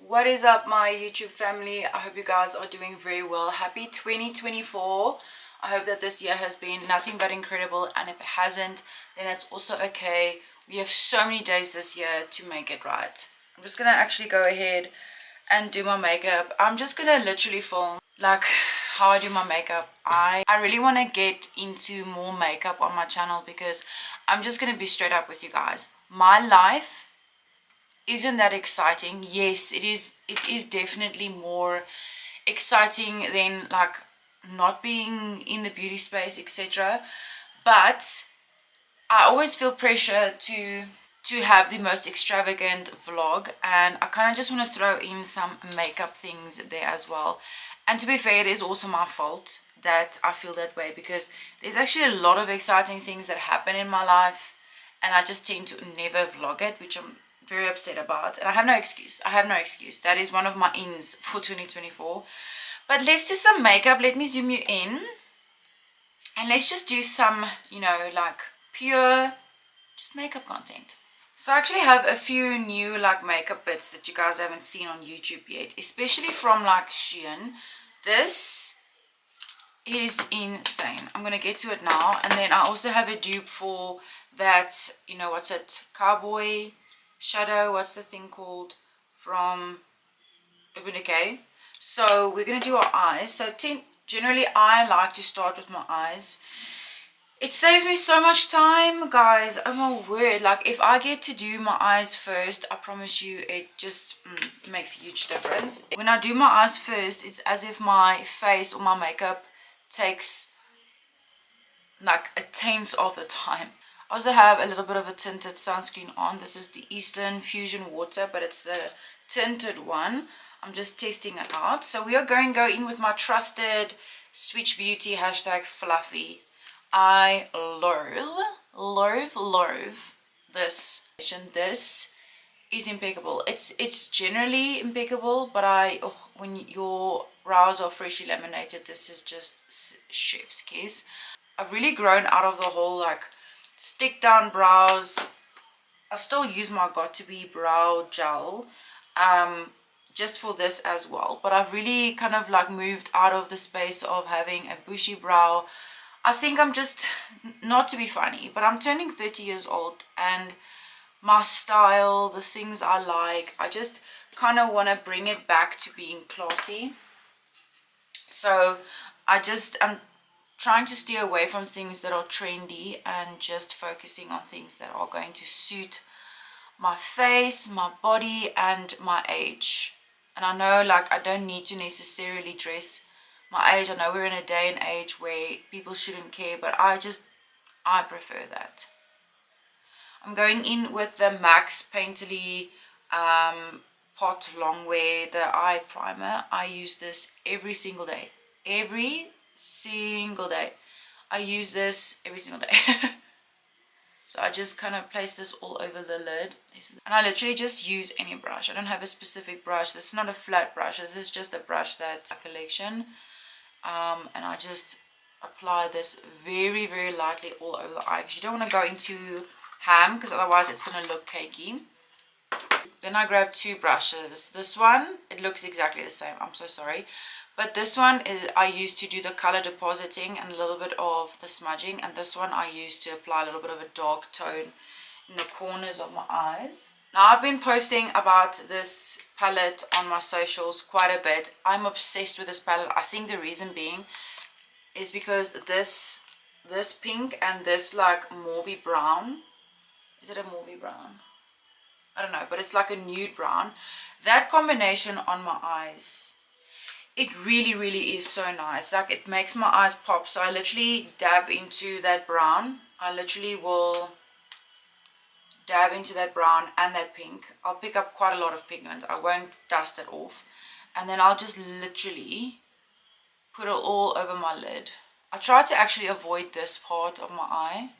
What is up, my YouTube family? I hope you guys are doing very well. Happy 2024. I hope that this year has been nothing but incredible, and if it hasn't, then that's also okay. We have so many days this year to make it right. I'm just gonna actually go ahead and do my makeup. I'm just gonna literally film like how I do my makeup. I really want to get into more makeup on my channel because I'm just gonna be straight up with you guys. My life isn't that exciting. Yes, it is definitely more exciting than like not being in the beauty space, etc. But I always feel pressure to have the most extravagant vlog, and I kind of just want to throw in some makeup things there as well. And to be fair, it is also my fault that I feel that way because there's actually a lot of exciting things that happen in my life, and I just tend to never vlog it, which I'm very upset about. And I have no excuse. I have no excuse. That is one of my ins for 2024. But let's do some makeup. Let me zoom you in. And let's just do some, like pure just makeup content. So I actually have a few new like makeup bits that you guys haven't seen on YouTube yet, especially from like Shein. This is insane. I'm gonna get to it now. And then I also have a dupe for that, what's it, cowboy shadow, what's the thing called, from Urban Decay. So we're gonna do our eyes. So generally I like to start with my eyes. It saves me so much time, guys. Oh my word. Like, if I get to do my eyes first, I promise you it just makes a huge difference. When I do my eyes first, it's as if my face or my makeup takes like a tenth of the time. I also have a little bit of a tinted sunscreen on. This is the Eastern Fusion Water, but it's the tinted one. I'm just testing it out. So we are going to go in with my trusted Switch Beauty #Fluffy. I love this. This is impeccable. It's generally impeccable, but when your brows are freshly laminated, this is just chef's kiss. I've really grown out of the whole like stick down brows. I still use my Got2b brow gel just for this as well, but I've really kind of like moved out of the space of having a bushy brow. I think I'm just, not to be funny, but I'm turning 30 years old, and my style, the things I like, I just kind of want to bring it back to being classy. So I'm trying to steer away from things that are trendy and just focusing on things that are going to suit my face, my body, and my age. And I know like I don't need to necessarily dress my age. I know we're in a day and age where people shouldn't care, but I prefer that. I'm going in with the MAC Painterly Pot Longwear, the eye primer. I use this every single day. Every single day. I use this every single day. So I just kind of place this all over the lid. And I literally just use any brush. I don't have a specific brush. This is not a flat brush. This is just a brush that's a collection. And I just apply this very, very lightly all over the eye. Because you don't want to go into ham, because otherwise it's going to look cakey. Then I grab two brushes. This one, it looks exactly the same. I'm so sorry. But this one I use to do the color depositing and a little bit of the smudging. And this one I use to apply a little bit of a dark tone in the corners of my eyes. Now, I've been posting about this palette on my socials quite a bit. I'm obsessed with this palette. I think the reason being is because this pink and this like mauvey brown. Is it a mauvey brown? I don't know, but it's like a nude brown. That combination on my eyes, it really, really is so nice. Like, it makes my eyes pop. So I literally dab into that brown. I literally will dab into that brown and that pink. I'll pick up quite a lot of pigment. I won't dust it off. And then I'll just literally put it all over my lid. I try to actually avoid this part of my eye.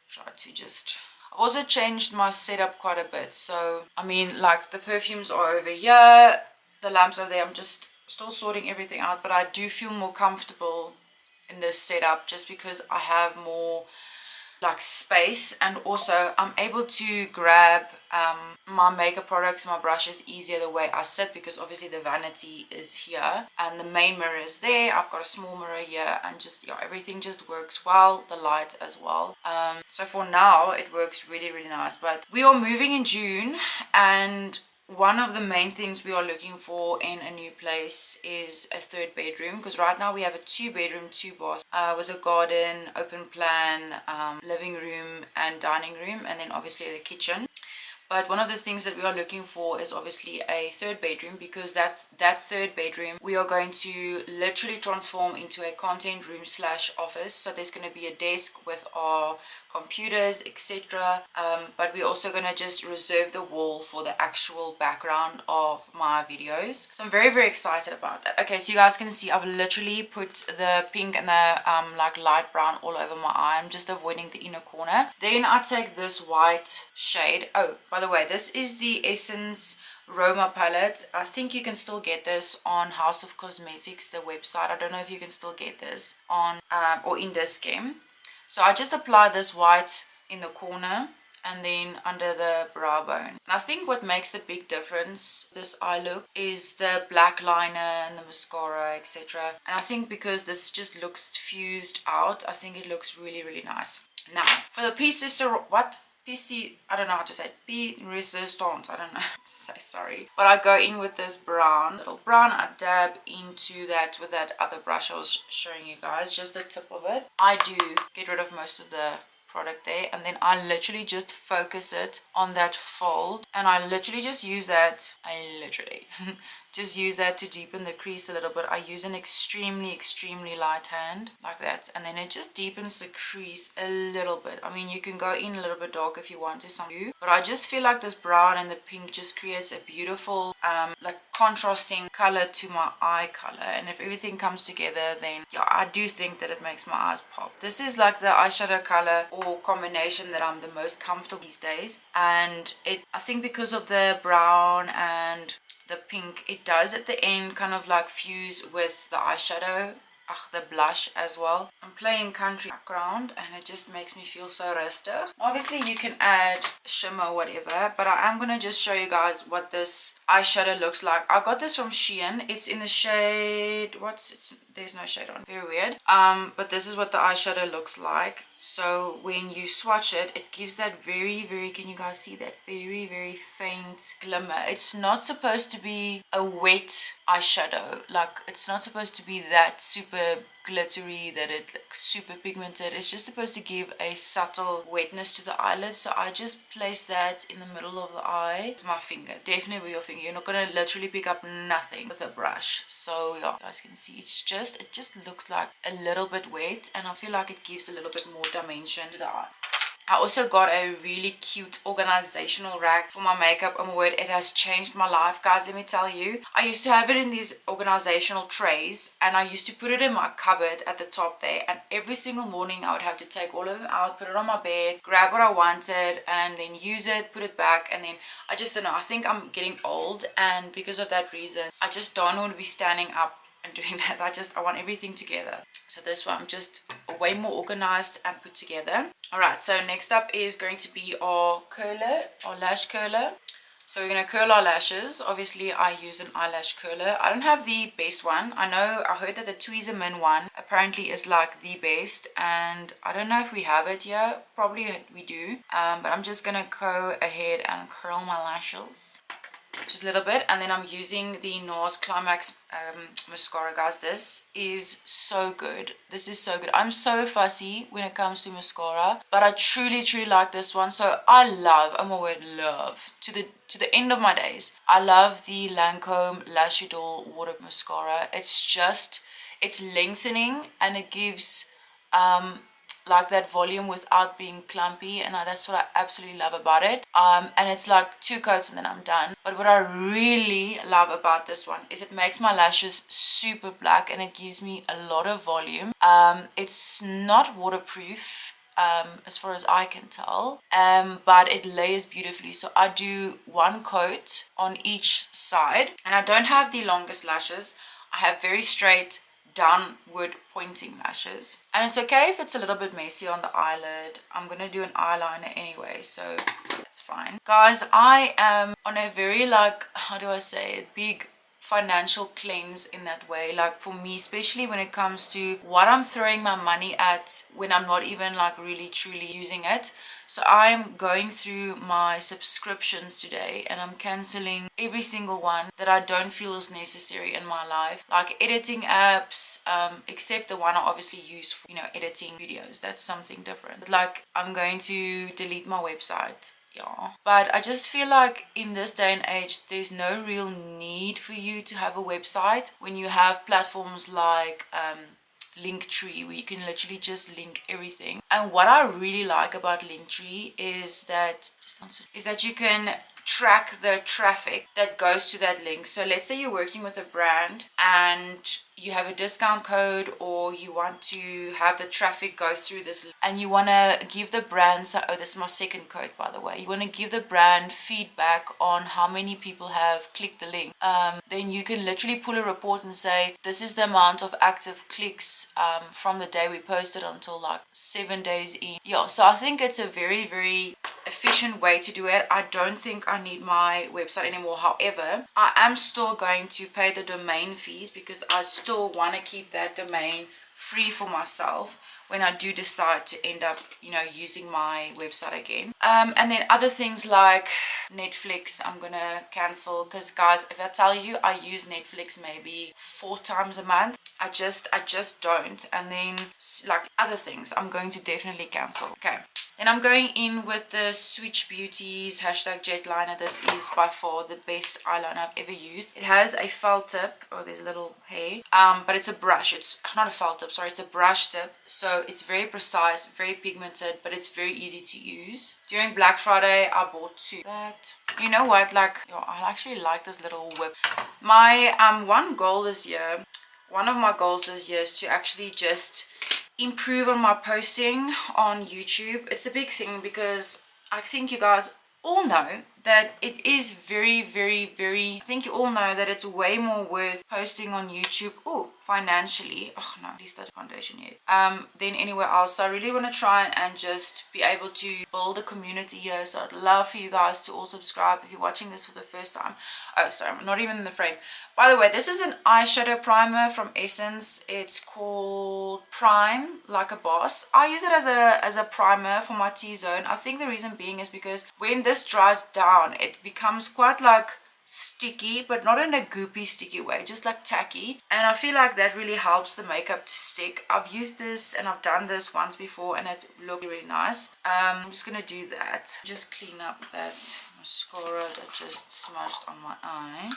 I've also changed my setup quite a bit. So, I mean, like, the perfumes are over here. The lamps are there. I'm just still sorting everything out. But I do feel more comfortable in this setup just because I have more like space, and also I'm able to grab my makeup products, my brushes easier the way I sit, because obviously the vanity is here and the main mirror is there. I've got a small mirror here, and just, yeah, everything just works well, the light as well. So for now it works really, really nice. But we are moving in June, and one of the main things we are looking for in a new place is a third bedroom, because right now we have a 2-bedroom 2-bath with a garden, open plan, living room and dining room, and then obviously the kitchen. But one of the things that we are looking for is obviously a third bedroom, because that third bedroom we are going to literally transform into a content room slash office. So there's going to be a desk with our computers, etc. But we're also going to just reserve the wall for the actual background of my videos. So I'm very, very excited about that. Okay, so you guys can see I've literally put the pink and the like light brown all over my eye. I'm just avoiding the inner corner. Then I take this white shade. Oh, by the way, this is the Essence Roma palette. I think you can still get this on House of Cosmetics, the website. I don't know if you can still get this on or in this game. So I just apply this white in the corner and then under the brow bone. And I think what makes the big difference this eye look is the black liner and the mascara, etc. And I think because this just looks fused out, I think it looks really, really nice. Now for the pieces, what? PC, I don't know how to say it. P resistance, I don't know how to say, sorry. But I go in with this brown, little brown. I dab into that with that other brush I was showing you guys, just the tip of it. I do get rid of most of the product there, and then I literally just focus it on that fold, and I literally just use that, just use that to deepen the crease a little bit. I use an extremely, extremely light hand like that, and then it just deepens the crease a little bit. I mean, you can go in a little bit dark if you want to, some do, but I just feel like this brown and the pink just creates a beautiful like contrasting color to my eye color. And if everything comes together, then yeah, I do think that it makes my eyes pop. This is like the eyeshadow color or combination that I'm the most comfortable these days, and I think because of the brown and the pink, it does at the end kind of like fuse with the eyeshadow, the blush as well. I'm playing country background and it just makes me feel so rustic. Obviously you can add shimmer or whatever, but I am going to just show you guys what this eyeshadow looks like. I got this from Shein. It's in the shade, there's no shade on, very weird. But this is what the eyeshadow looks like. So when you swatch it, it gives that very, very, can you guys see that very, very faint glimmer. It's not supposed to be a wet eyeshadow, like it's not supposed to be that super glittery that it looks super pigmented. It's just supposed to give a subtle wetness to the eyelid. So I just place that in the middle of the eye with my finger. Definitely with your finger. You're not gonna literally pick up nothing with a brush. So yeah, you guys can see it just looks like a little bit wet, and I feel like it gives a little bit more dimension to the eye. I also got a really cute organizational rack for my makeup. Oh my word, it has changed my life, guys. Let me tell you, I used to have it in these organizational trays, and I used to put it in my cupboard at the top there, and every single morning I would have to take all of them out, put it on my bed, grab what I wanted, and then use it, put it back. And then I just don't know, I think I'm getting old, and because of that reason I just don't want to be standing up and doing that. I want everything together. So this one I'm just way more organized and put together. Alright, so next up is going to be our curler, our lash curler. So we're going to curl our lashes. Obviously I use an eyelash curler. I don't have the best one. I heard that the Tweezerman one apparently is like the best, and I don't know if we have it here. Probably we do, but I'm just going to go ahead and curl my lashes just a little bit. And then I'm using the NARS Climax mascara, guys. This is so good. This is so good. I'm so fussy when it comes to mascara, but I truly, truly like this one. So I love, I'm a word love to the end of my days, I love the Lancome Lash Idol water mascara. It's lengthening, and it gives like that volume without being clumpy, and that's what I absolutely love about it. And it's like 2 coats and then I'm done. But what I really love about this one is it makes my lashes super black, and it gives me a lot of volume. It's not waterproof as far as I can tell, but it layers beautifully. So I do 1 coat on each side, and I don't have the longest lashes. I have very straight, downward pointing lashes. And it's okay if it's a little bit messy on the eyelid. I'm gonna do an eyeliner anyway, so it's fine. Guys, I am on a very, like, how do I say it, big financial cleanse in that way. Like, for me, especially when it comes to what I'm throwing my money at when I'm not even like really truly using it. So I'm going through my subscriptions today and I'm canceling every single one that I don't feel is necessary in my life, like editing apps, except the one I obviously use for, editing videos. That's something different. But like, I'm going to delete my website. Yeah. But I just feel like in this day and age, there's no real need for you to have a website when you have platforms like Linktree, where you can literally just link everything. And what I really like about Linktree is that you can track the traffic that goes to that link. So let's say you're working with a brand and you have a discount code, or you want to have the traffic go through this, and you want to give the brand, this is my second code by the way, you want to give the brand feedback on how many people have clicked the link, then you can literally pull a report and say, this is the amount of active clicks from the day we posted until like 7 days in. Yeah, so I think it's a very, very efficient way to do it. I don't think I need my website anymore. However, I am still going to pay the domain fees because I still want to keep that domain free for myself when I do decide to end up, using my website again. And then other things like Netflix, I'm gonna cancel, because guys, if I tell you I use Netflix maybe 4 times a month, I just don't. And then like other things, I'm going to definitely cancel. Okay. Then I'm going in with the Switch Beauties #jetliner. This is by far the best eyeliner I've ever used. It has a felt tip. Oh, there's a little hair. But it's a brush. It's not a felt tip, sorry. It's a brush tip. So it's very precise, very pigmented, but it's very easy to use. During Black Friday, I bought 2. But you know what? Like, I actually like this little whip. My one of my goals this year is to actually just improve on my posting on YouTube. It's a big thing because I think you guys all know that it is very, very, very, I think you all know that it's way more worth posting on YouTube, financially, at least that foundation yet, than anywhere else. So I really want to try and just be able to build a community here. So I'd love for you guys to all subscribe if you're watching this for the first time. Oh, sorry, I'm not even in the frame. By the way, this is an eyeshadow primer from Essence. It's called Prime Like a Boss. I use it as a primer for my T-zone. I think the reason being is because when this dries down, it becomes quite like sticky, but not in a goopy sticky way, just like tacky, and I feel like that really helps the makeup to stick. I've used this and I've done this once before and it looked really nice. I'm just gonna do that, just clean up that mascara that just smudged on my eye.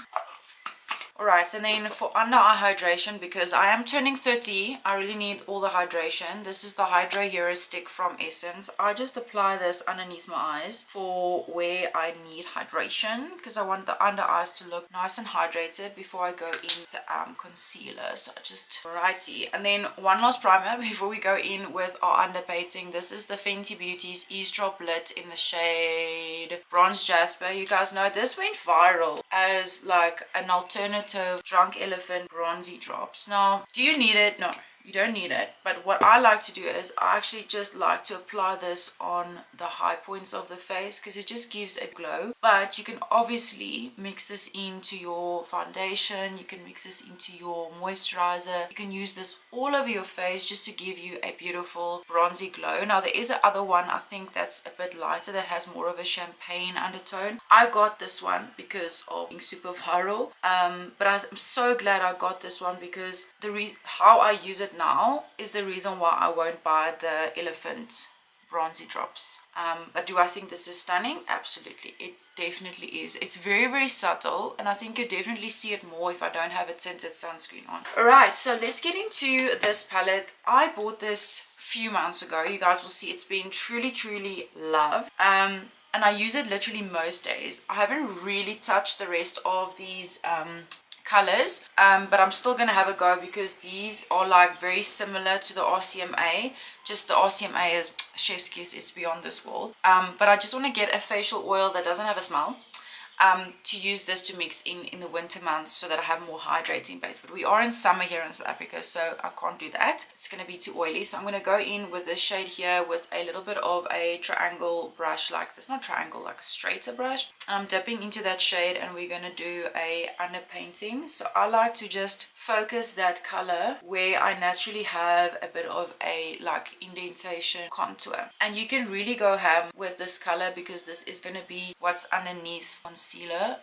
Alright, and then for under eye hydration, because I am turning 30, I really need all the hydration. This is the Hydro Hero Stick from Essence. I just apply this underneath my eyes for where I need hydration, because I want the under eyes to look nice and hydrated before I go in with the concealer. So just righty. And then one last primer before we go in with our underpainting. This is the Fenty Beauty's Eavesdrop Lit in the shade Bronze Jasper. You guys know this went viral as like an alternative Drunk Elephant bronzy drops. Now, do you need it? No, you don't need it. But what I like to do is I actually just like to apply this on the high points of the face because it just gives a glow. But you can obviously mix this into your foundation, you can mix this into your moisturizer, you can use this all over your face just to give you a beautiful bronzy glow. Now there is another one I think that's a bit lighter that has more of a champagne undertone. I got this one because of being super viral, but I'm so glad I got this one because how I use it now is the reason why I won't buy the Elephant bronzy drops. But do I think this is stunning? Absolutely, it definitely is. It's very, very subtle, and I think you definitely see it more if I don't have a tinted sunscreen on. Alright, so let's get into this palette. I bought this a few months ago. You guys will see it's been truly, truly loved. And I use it literally most days. I haven't really touched the rest of these colors, but I'm still gonna have a go because these are like very similar to the RCMA, just the RCMA is chef's kiss, it's beyond this world. But I just want to get a facial oil that doesn't have a smell, to use this to mix in the winter months so that I have more hydrating base. But we are in summer here in South Africa, so I can't do that. It's going to be too oily. So I'm going to go in with this shade here with a little bit of a triangle brush, like this, not triangle, like a straighter brush. I'm dipping into that shade and we're going to do a underpainting. So I like to just focus that color where I naturally have a bit of a like indentation contour. And you can really go ham with this color because this is going to be what's underneath concealer.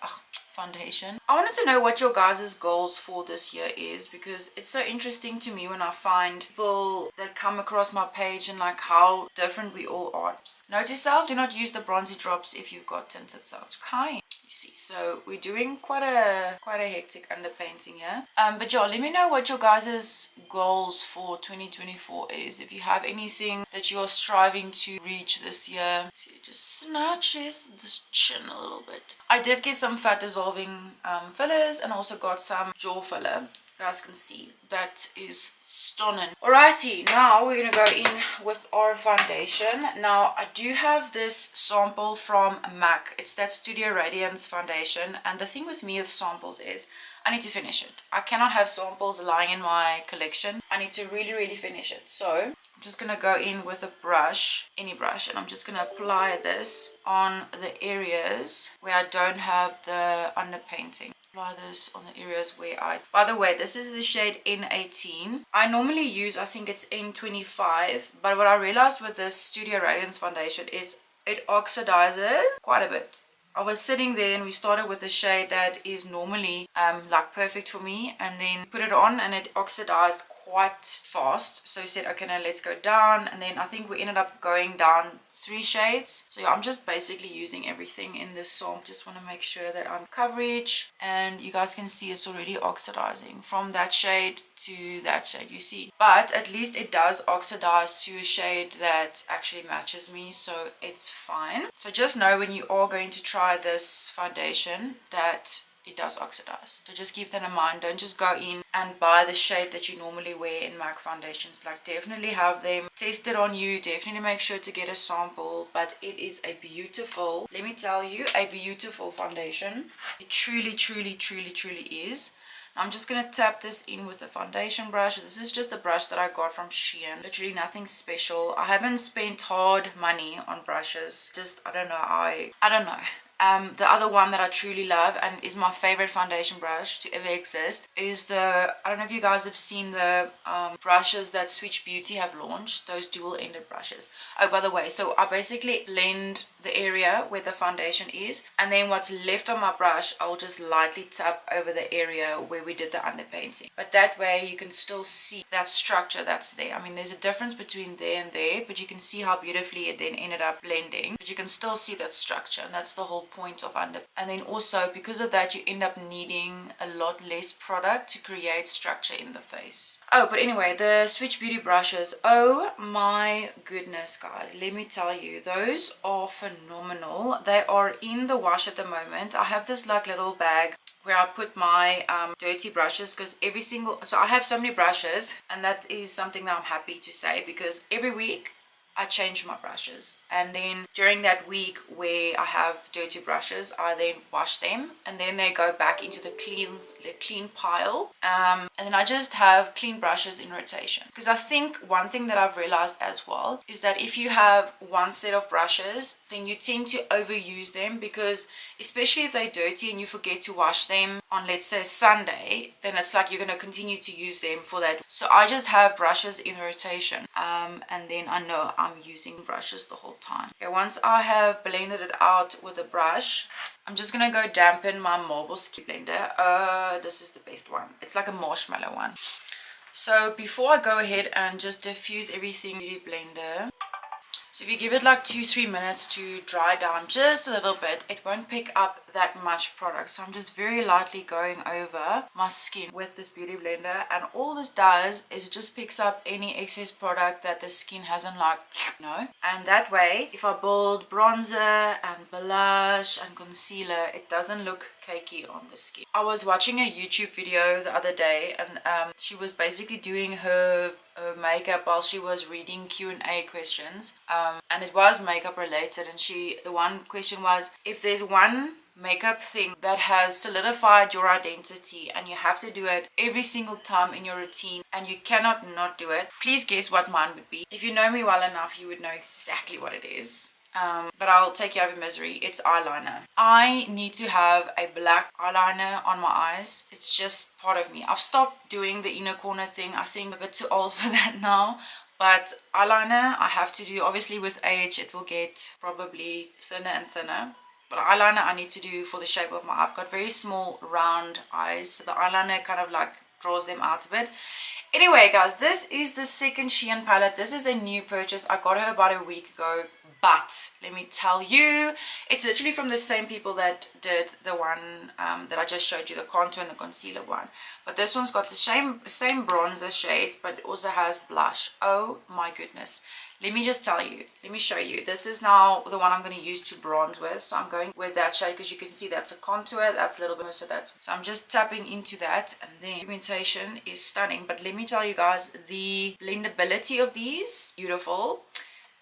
Foundation. I wanted to know what your guys' goals for this year is, because it's so interesting to me when I find people that come across my page and like how different we all are. Note yourself, do not use the bronzy drops if you've got tinted cells. Okay. You see, so we're doing quite a hectic underpainting here. But yeah, let me know what your guys' goals for 2024 is. If you have anything that you're striving to reach this year. See, just snatches this chin a little bit. I did get some fat dissolving fillers and also got some jaw filler. You guys can see that is stunning. Alrighty, now we're gonna go in with our foundation. Now I do have this sample from MAC. It's that Studio Radiance foundation, and the thing with me with samples is I need to finish it. I cannot have samples lying in my collection. I need to really finish it. So I'm just gonna go in with a brush, any brush, and I'm just gonna apply this on the areas where I don't have the underpainting. Apply this on the areas where by the way, this is the shade N18. I normally use, I think it's N25, but what I realized with this Studio Radiance foundation is it oxidizes quite a bit. I was sitting there and we started with a shade that is normally like perfect for me, and then put it on and it oxidized quite fast. So we said, okay, now let's go down, and then I think we ended up going down 3 shades. So yeah, I'm just basically using everything in this sample. Just want to make sure that I'm coverage, and you guys can see it's already oxidizing from that shade to that shade, you see. But at least it does oxidize to a shade that actually matches me, so it's fine. So just know when you are going to try this foundation that it does oxidize. So just keep that in mind. Don't just go in and buy the shade that you normally wear in MAC foundations. Like, definitely have them tested on you. Definitely make sure to get a sample. But it is a beautiful, let me tell you, a beautiful foundation. It truly is. I'm just going to tap this in with a foundation brush. This is just a brush that I got from Shein. Literally nothing special. I haven't spent hard money on brushes. Just, I don't know. I don't know. The other one that I truly love and is my favorite foundation brush to ever exist is the, I don't know if you guys have seen the brushes that Switch Beauty have launched, those dual-ended brushes. Oh, by the way, so I basically blend the area where the foundation is, and then what's left on my brush, I'll just lightly tap over the area where we did the underpainting. But that way you can still see that structure that's there. I mean, there's a difference between there and there, but you can see how beautifully it then ended up blending. But you can still see that structure, and that's the whole point of under. And then also because of that, you end up needing a lot less product to create structure in the face. Oh, but anyway, the Switch Beauty brushes, oh my goodness guys, let me tell you, those are phenomenal. They are in the wash at the moment. I have this like little bag where I put my dirty brushes, because so I have so many brushes, and that is something that I'm happy to say, because every week I change my brushes, and then during that week where I have dirty brushes, I then wash them, and then they go back into the clean pile, and then I just have clean brushes in rotation. Because I think one thing that I've realized as well is that if you have one set of brushes, then you tend to overuse them, because especially if they're dirty and you forget to wash them on, let's say, Sunday, then it's like you're going to continue to use them for that. So I just have brushes in rotation, and then I know I'm using brushes the whole time. Okay, once I have blended it out with a brush, I'm just gonna go dampen my marble skin blender. This is the best one. It's like a marshmallow one. So before I go ahead and just diffuse everything in the blender, so if you give it like 2-3 minutes to dry down just a little bit, it won't pick up that much product. So I'm just very lightly going over my skin with this beauty blender, and all this does is it just picks up any excess product that the skin hasn't, like, and that way if I build bronzer and blush and concealer, it doesn't look cakey on the skin. I was watching a YouTube video the other day, and she was basically doing her makeup while she was reading Q&A questions, and it was makeup related, and the one question was, if there's one makeup thing that has solidified your identity and you have to do it every single time in your routine and you cannot not do it, please guess what mine would be. If you know me well enough, you would know exactly what it is. But I'll take you out of misery. It's eyeliner. I need to have a black eyeliner on my eyes. It's just part of me. I've stopped doing the inner corner thing. I think I'm a bit too old for that now. But eyeliner I have to do. Obviously with age it will get probably thinner and thinner. But eyeliner I need to do for the shape of my eye. I've got very small round eyes. So the eyeliner kind of like draws them out a bit. Anyway guys, this is the second Shein palette. This is a new purchase. I got her about a week ago. But let me tell you, it's literally from the same people that did the one that I just showed you, the contour and the concealer one. But this one's got the same bronzer shades, but it also has blush. Oh my goodness. Let me just tell you, let me show you. This is now the one I'm going to use to bronze with. So I'm going with that shade because you can see that's a contour, that's a little bit, so I'm just tapping into that, and then the pigmentation is stunning. But let me tell you guys, the blendability of these, beautiful.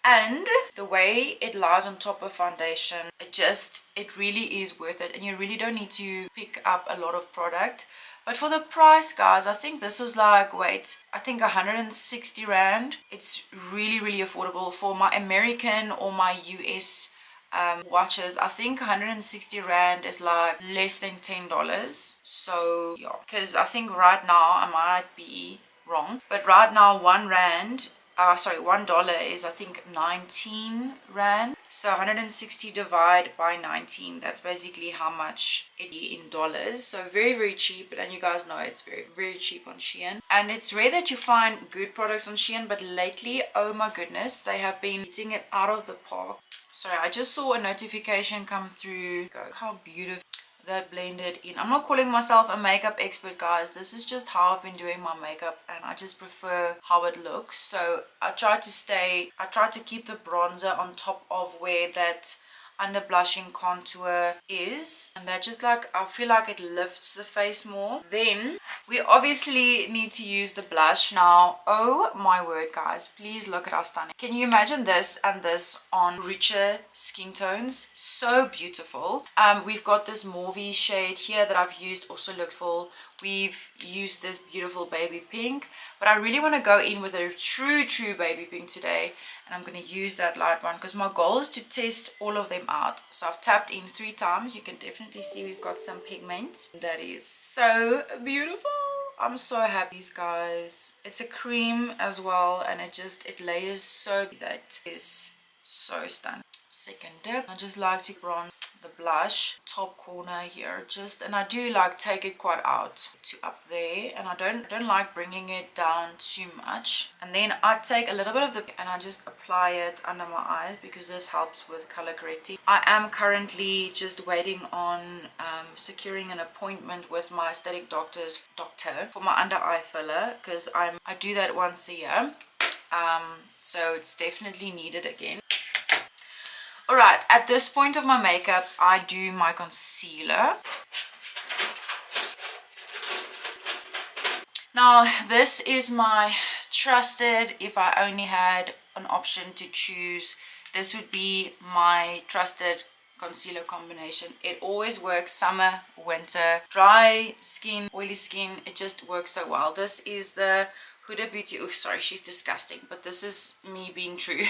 And the way it lies on top of foundation, it really is worth it. And you really don't need to pick up a lot of product. But for the price, guys, I think this was like, I think 160 Rand. It's really, really affordable for my American or my US watches. I think 160 Rand is like less than $10. So yeah, because I think right now, I might be wrong, but right now $1 is I think 19 Rand. So 160 divided by 19, that's basically how much it is in dollars. So very, very cheap. And you guys know it's very, very cheap on Shein. And it's rare that you find good products on Shein, but lately, oh my goodness, they have been hitting it out of the park. Sorry, I just saw a notification come through. Look how beautiful that blended in. I'm not calling myself a makeup expert, guys. This is just how I've been doing my makeup, and I just prefer how it looks. So I try to keep the bronzer on top of where that under blushing contour is, and that just like, I feel like it lifts the face more. Then we obviously need to use the blush now. Oh my word, guys, please look at how stunning. Can you imagine this and this on richer skin tones? So beautiful. We've got this mauvey shade here that I've used, also looked full. We've used this beautiful baby pink, but I really want to go in with a true baby pink today, and I'm going to use that light one because my goal is to test all of them out. So I've tapped in 3 times. You can definitely see we've got some pigment. That is so beautiful. I'm so happy, guys. It's a cream as well, and it layers so, that is so stunning. Second dip, I just like to bronze the blush top corner here, and I do like take it quite out to up there, and I don't like bringing it down too much. And then I take a little bit of the and I just apply it under my eyes because this helps with color correcting. I am currently just waiting on securing an appointment with my aesthetic doctor for my under eye filler, because I do that once a year, so it's definitely needed again. Alright, at this point of my makeup, I do my concealer. Now, this is my trusted, if I only had an option to choose, this would be my trusted concealer combination. It always works, summer, winter, dry skin, oily skin, it just works so well. This is the Huda Beauty, oh sorry, she's disgusting, but this is me being true.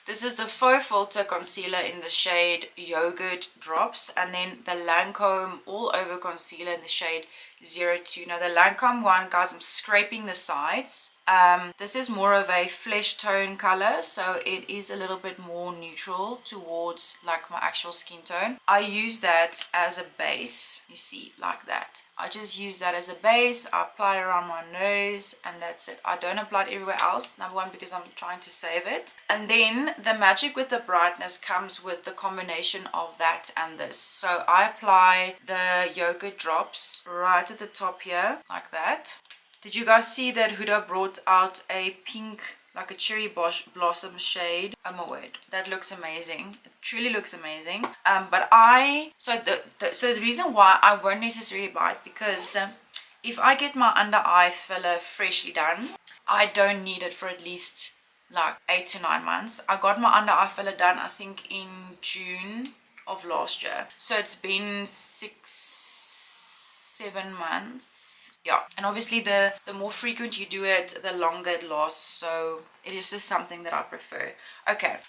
This is the Faux Filter Concealer in the shade Yogurt Drops, and then the Lancome All Over Concealer in the shade 02. Now the Lancome one, guys, I'm scraping the sides. This is more of a flesh tone color, so it is a little bit more neutral towards like my actual skin tone. I use that as a base, you see, like that. I just use that as a base. I apply it around my nose, and that's it. I don't apply it everywhere else, number one, because I'm trying to save it. And then the magic with the brightness comes with the combination of that and this. So I apply the Yogurt Drops right at the top here, like that. Did you guys see that Huda brought out a pink, like a cherry blossom shade? Oh my word, that looks amazing. It truly looks amazing. So the reason why I won't necessarily buy it, because if I get my under eye filler freshly done, I don't need it for at least like 8 to 9 months. I got my under eye filler done, I think in June of last year. So it's been 7 months. Yeah, and obviously the more frequent you do it, the longer it lasts. So it is just something that I prefer. Okay.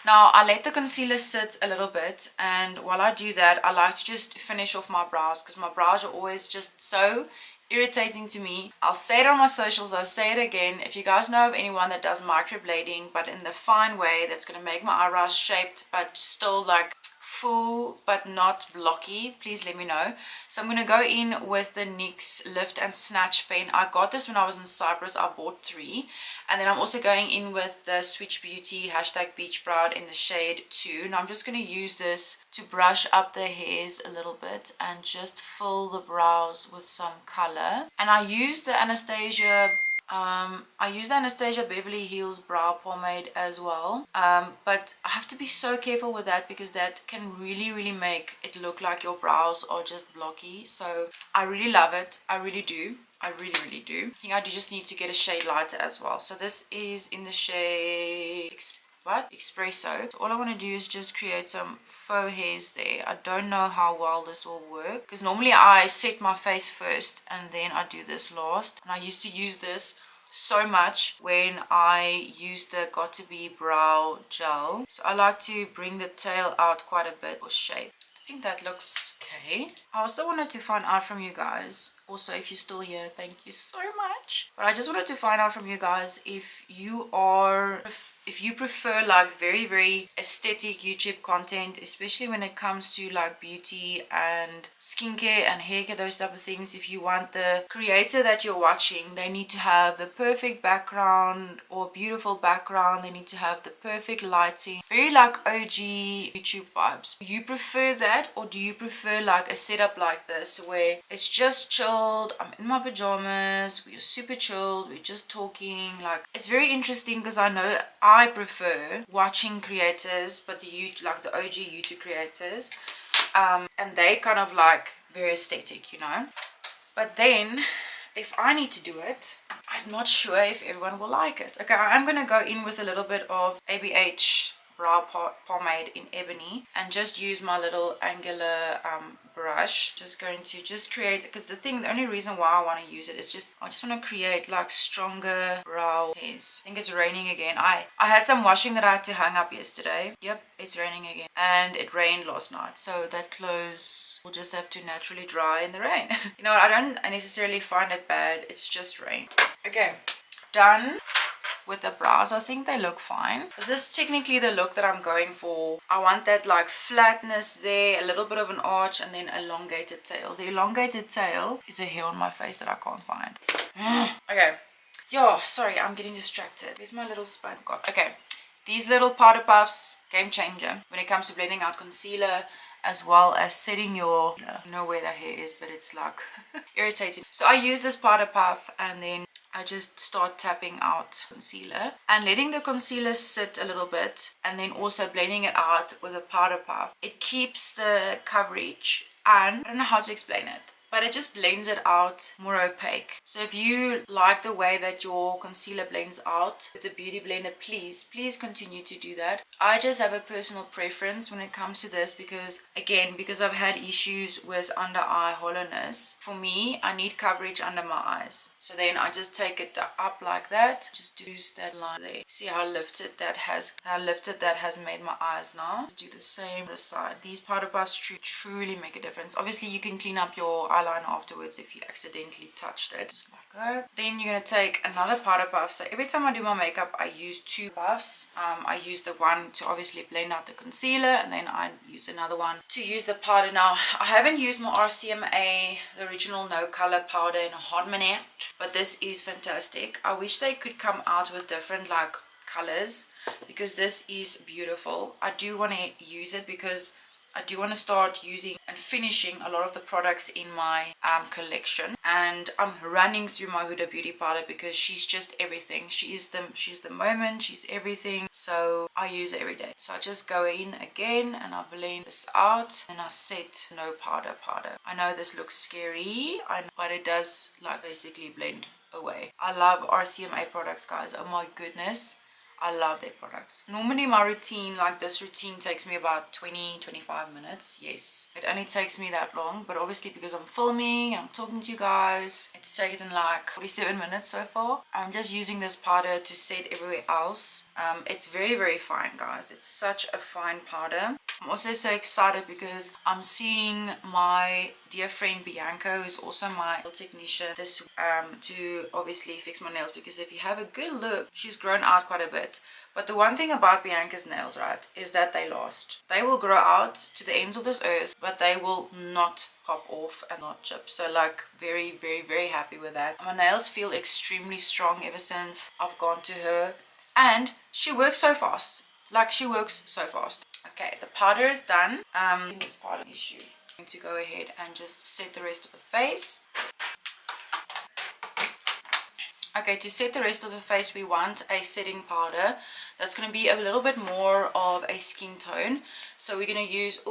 Now I let the concealer sit a little bit, and while I do that, I like to just finish off my brows because my brows are always just so irritating to me. I'll say it on my socials, I'll say it again. If you guys know of anyone that does microblading but in the fine way, that's going to make my eyebrows shaped but still like full but not blocky, please let me know. So I'm going to go in with the NYX Lift and Snatch pen. I got this when I was in Cyprus. I bought 3, and then I'm also going in with the Switch Beauty #Beach Brow in the shade 2. Now I'm just going to use this to brush up the hairs a little bit and just fill the brows with some color. And I use the Anastasia Beverly Hills brow pomade as well, but I have to be so careful with that because that can really make it look like your brows are just blocky. So I really love it. I really do. I really do. I think I do just need to get a shade lighter as well. So this is in the shade Espresso. So all I want to do is just create some faux hairs there. I don't know how well this will work because normally I set my face first and then I do this last. And I used to use this so much when I use the Got To Be brow gel. So I like to bring the tail out quite a bit for shape. I think that looks okay. I also wanted to find out from you guys, also if you're still here, thank you so much. But I just wanted to find out from you guys if you prefer like very aesthetic YouTube content, especially when it comes to like beauty and skincare and hair care, those type of things. If you want the creator that you're watching, they need to have the perfect background or beautiful background, they need to have the perfect lighting, very like OG YouTube vibes. Do you prefer that, or do you prefer like a setup like this where it's just chilled, I'm in my pajamas, we're super chilled, we're just talking? Like, it's very interesting because I know I prefer watching creators, but the OG YouTube creators, and they kind of like very aesthetic, you know. But then if I need to do it, I'm not sure if everyone will like it. Okay, I'm gonna go in with a little bit of ABH brow pomade in ebony and just use my little angular brush. Just going to just create, because the only reason why I want to use it is I just want to create like stronger brow hairs. I think it's raining again. I had some washing that I had to hang up yesterday. Yep, it's raining again, and it rained last night, so that clothes will just have to naturally dry in the rain. You know what, I don't necessarily find it bad, it's just rain. Okay, done with the brows. I think they look fine. This is technically the look that I'm going for. I want that like flatness there, a little bit of an arch, and then elongated tail. The elongated tail is a hair on my face that I can't find. Okay. Yo, sorry, I'm getting distracted. Where's my little spine? God. Okay. These little powder puffs, game changer when it comes to blending out concealer, as well as setting your, you know where that hair is, but it's like irritating. So I use this powder puff and then I just start tapping out concealer and letting the concealer sit a little bit, and then also blending it out with a powder puff. It keeps the coverage, and I don't know how to explain it, but it just blends it out more opaque. So if you like the way that your concealer blends out with a beauty blender, please continue to do that. I just have a personal preference when it comes to this because I've had issues with under eye hollowness. For me, I need coverage under my eyes. So then I just take it up like that, just use that line there. See how lifted that has made my eyes now. Just do the same this side. These powder puffs truly make a difference. Obviously you can clean up your eyeliner afterwards if you accidentally touched it, just like that. Then you're going to take another powder puff. So every time I do my makeup, I use 2 puffs. I use the one to obviously blend out the concealer, and then I use another one to use the powder. Now I haven't used my RCMA, the original no color powder, in a hot minute, but this is fantastic. I wish they could come out with different like colors because this is beautiful. I do want to use it because I do want to start using and finishing a lot of the products in my collection, and I'm running through my Huda Beauty powder because she's just everything. She's the moment, she's everything, so I use it every day. So I just go in again and I blend this out and I set no powder. I know this looks scary, but it does like basically blend away. I love RCMA products, guys. Oh my goodness, I love their products. Normally my routine, like this routine, takes me about 20-25 minutes. Yes, it only takes me that long, but obviously because I'm filming, I'm talking to you guys, it's taken like 47 minutes so far. I'm just using this powder to set everywhere else. It's very, very fine, guys. It's such a fine powder. I'm also so excited because I'm seeing my dear friend Bianca, who's also my nail technician, this to obviously fix my nails, because if you have a good look, she's grown out quite a bit. But the one thing about Bianca's nails, right, is that they last. They will grow out to the ends of this earth, but they will not pop off and not chip. So like very, very, very happy with that. My nails feel extremely strong ever since I've gone to her, and she works so fast. Like she works so fast. Okay, the powder is done. This powder issue. I'm going to go ahead and just set the rest of the face. Okay, to set the rest of the face, we want a setting powder that's going to be a little bit more of a skin tone. So we're going to use,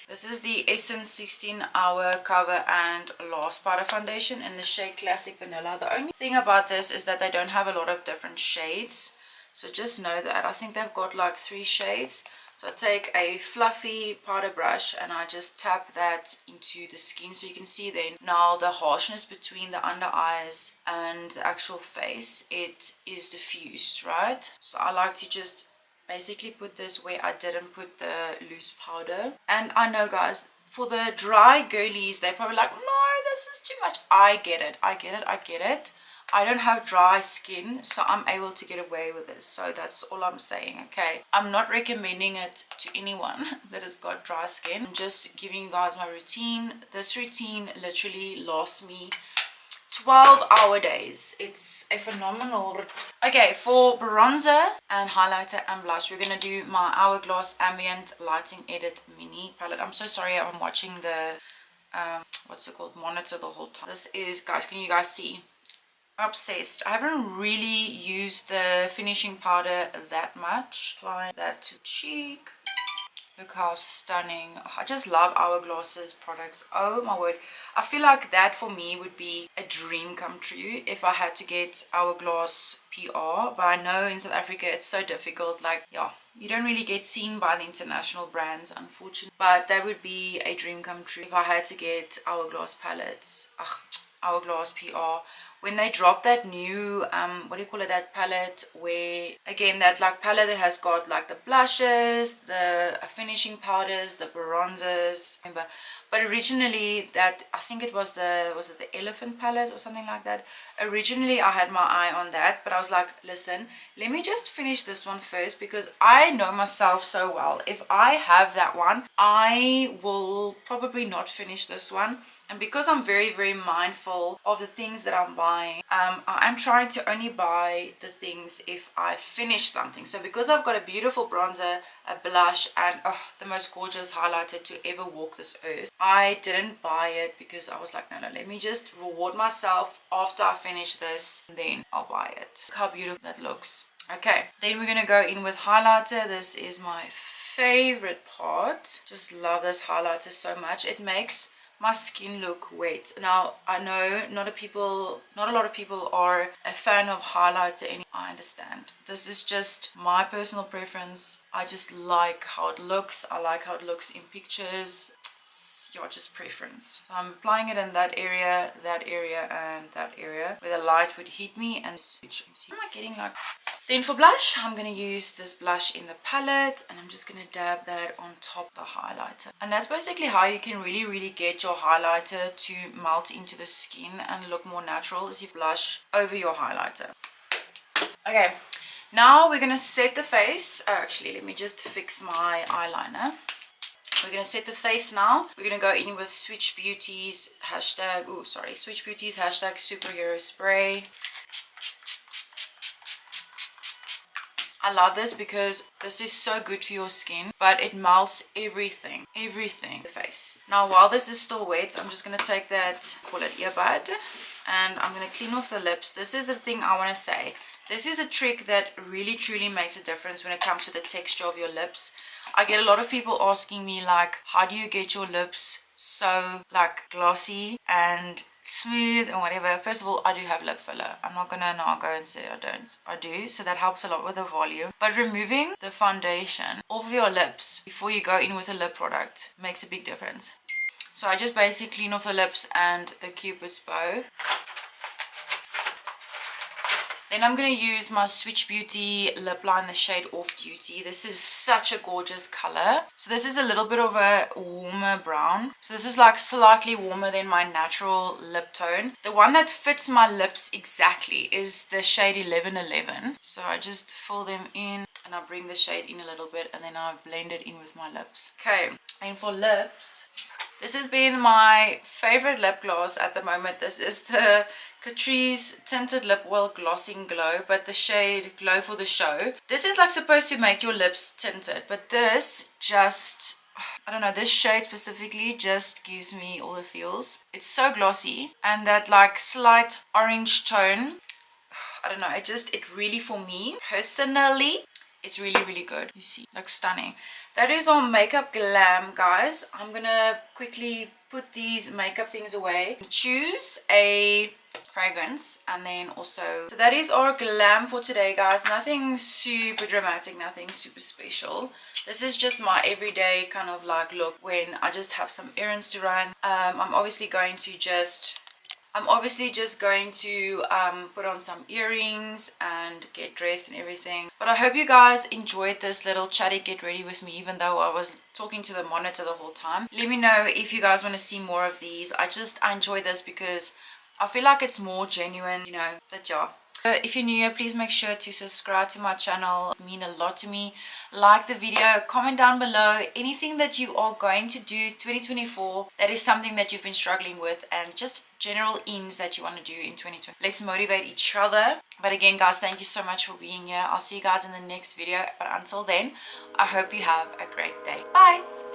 this is the Essence 16 Hour Cover and Last Powder Foundation in the shade Classic Vanilla. The only thing about this is that they don't have a lot of different shades. So just know that. I think they've got like 3 shades. So I take a fluffy powder brush and I just tap that into the skin, so you can see then now the harshness between the under eyes and the actual face, it is diffused, right? So I like to just basically put this where I didn't put the loose powder. And I know, guys, for the dry girlies, they're probably like, no, this is too much. I get it. I don't have dry skin, so I'm able to get away with this. So that's all I'm saying, okay? I'm not recommending it to anyone that has got dry skin. I'm just giving you guys my routine. This routine literally lasts me 12-hour days. It's a phenomenal. Okay, for bronzer and highlighter and blush, we're gonna do my Hourglass Ambient Lighting Edit Mini palette. I'm so sorry, I'm watching the what's it called, monitor the whole time. This is, guys, can you guys see? Obsessed. I haven't really used the finishing powder that much. Apply that to cheek. Look how stunning. I just love Hourglass's products. Oh my word. I feel like that for me would be a dream come true if I had to get Hourglass PR. But I know in South Africa it's so difficult. Like, yeah, you don't really get seen by the international brands, unfortunately. But that would be a dream come true if I had to get Hourglass palettes. Hourglass PR. When they drop that new what do you call it, that palette, where again that like palette that has got like the blushes, the finishing powders, the bronzers, remember. But originally that, I think it was the elephant palette or something like that. Originally I had my eye on that, but I was like, listen, let me just finish this one first, because I know myself so well. If I have that one, I will probably not finish this one. And because I'm very, very mindful of the things that I'm buying, I'm trying to only buy the things if I finish something. So because I've got a beautiful bronzer, a blush, and the most gorgeous highlighter to ever walk this earth, I didn't buy it because I was like, no, let me just reward myself after I finish this, then I'll buy it. Look how beautiful that looks. Okay, then we're going to go in with highlighter. This is my favorite part. Just love this highlighter so much. It makes my skin look wet. Now I know not a lot of people are a fan of highlighter, and I understand. This is just my personal preference. I just like how it looks. I like how it looks in pictures. It's your just preference. So I'm applying it in that area, and that area where the light would hit me, and you can see. Am I getting like... Then for blush, I'm going to use this blush in the palette, and I'm just going to dab that on top of the highlighter. And that's basically how you can really, really get your highlighter to melt into the skin and look more natural, is you blush over your highlighter. Okay, now we're going to set the face. Actually, let me just fix my eyeliner. We're going to set the face now. We're going to go in with Switch Beauty's Superhero Spray. I love this because this is so good for your skin, but it melts everything in the face. Now while this is still wet, I'm just going to take that, call it earbud, and I'm going to clean off the lips. This is the thing I want to say. This is a trick that really truly makes a difference when it comes to the texture of your lips. I get a lot of people asking me like, how do you get your lips so like glossy and smooth and whatever. First of all, I do have lip filler. I'm not gonna now go and say I don't. I do, so that helps a lot with the volume. But removing the foundation off your lips before you go in with a lip product makes a big difference. So I just basically clean off the lips and the Cupid's bow. Then I'm going to use my Switch Beauty lip line, the shade Off Duty. This is such a gorgeous color. So this is a little bit of a warmer brown. So this is like slightly warmer than my natural lip tone. The one that fits my lips exactly is the shade 1111. So I just fill them in and I bring the shade in a little bit and then I blend it in with my lips. Okay, and for lips, this has been my favorite lip gloss at the moment. This is the Catrice Tinted Lip Oil Glossing Glow, but the shade Glow for the Show. This is like supposed to make your lips tinted, but this just, I don't know, this shade specifically just gives me all the feels. It's so glossy, and that like slight orange tone, I don't know, it really, for me personally, it's really good. You see, looks stunning. That is all makeup glam, guys. I'm gonna quickly put these makeup things away, choose a fragrance, and then also, so that is our glam for today, guys. Nothing super dramatic, nothing super special. This is just my everyday kind of like look when I just have some errands to run. I'm obviously just going to put on some earrings and get dressed and everything. But I hope you guys enjoyed this little chatty get ready with me, even though I was talking to the monitor the whole time. Let me know if you guys want to see more of these. I enjoy this because I feel like it's more genuine, you know, that yeah. If you're new here, please make sure to subscribe to my channel. It means a lot to me. Like the video, comment down below anything that you are going to do 2024 that is something that you've been struggling with, and just general ins that you want to do in 2020. Let's motivate each other. But again, guys, thank you so much for being here. I'll see you guys in the next video, but until then, I hope you have a great day. Bye.